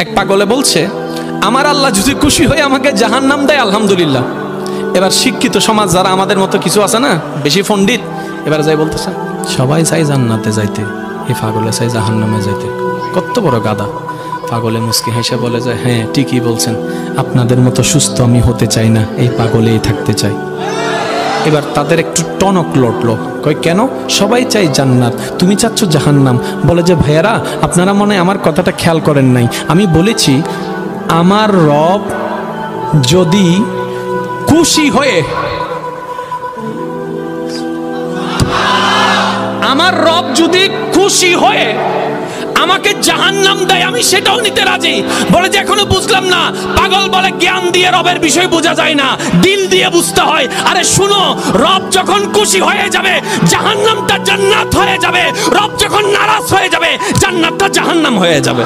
এক পাগলে বলছে, আমার আল্লাহ যদি খুশি হয়ে আমাকে জাহান্নাম দেয় আলহামদুলিল্লাহ। এবার শিক্ষিত সমাজ যারা আমাদের মতো কিছু আছে না, বেশি পণ্ডিত, এবার যাই বলতেছে সবাই চাই জান্নাতে যাইতে, এই পাগলে চাই জাহান্নামে যাইতে। কত বড় গাদা। পাগলে মুস্কি হেসে বলে যায়, হ্যাঁ ঠিকই বলছেন, আপনাদের মতো সুস্থ আমি হতে চাই না, এই পাগলেই থাকতে চাই। এবার তাদের একটু টনক লটলো, কই কেন? সবাই চাই জান্নাত, তুমি চাচ্ছ জাহান্নাম। বলে যে ভাইয়ারা, আপনারা মনে হয় আমার কথাটা খেয়াল করেন নাই। আমি বলেছি আমার রব যদি খুশি হয়ে, আমার রব যদি খুশি হয়ে আমাকে জাহান্নাম দেয়, আমি সেটাও নিতে রাজি। বলে যে এখনো বুঝলাম না। পাগল বলে জ্ঞান দিয়ে রবের বিষয় বোঝা যায় না, দিল দিয়ে বুঝতে হয়। আরে শুনো, রব যখন খুশি হয়ে যাবে জাহান্নামটা জান্নাত হয়ে যাবে, রব যখন নারাজ হয়ে যাবে জান্নাতটা জাহান্নাম হয়ে যাবে।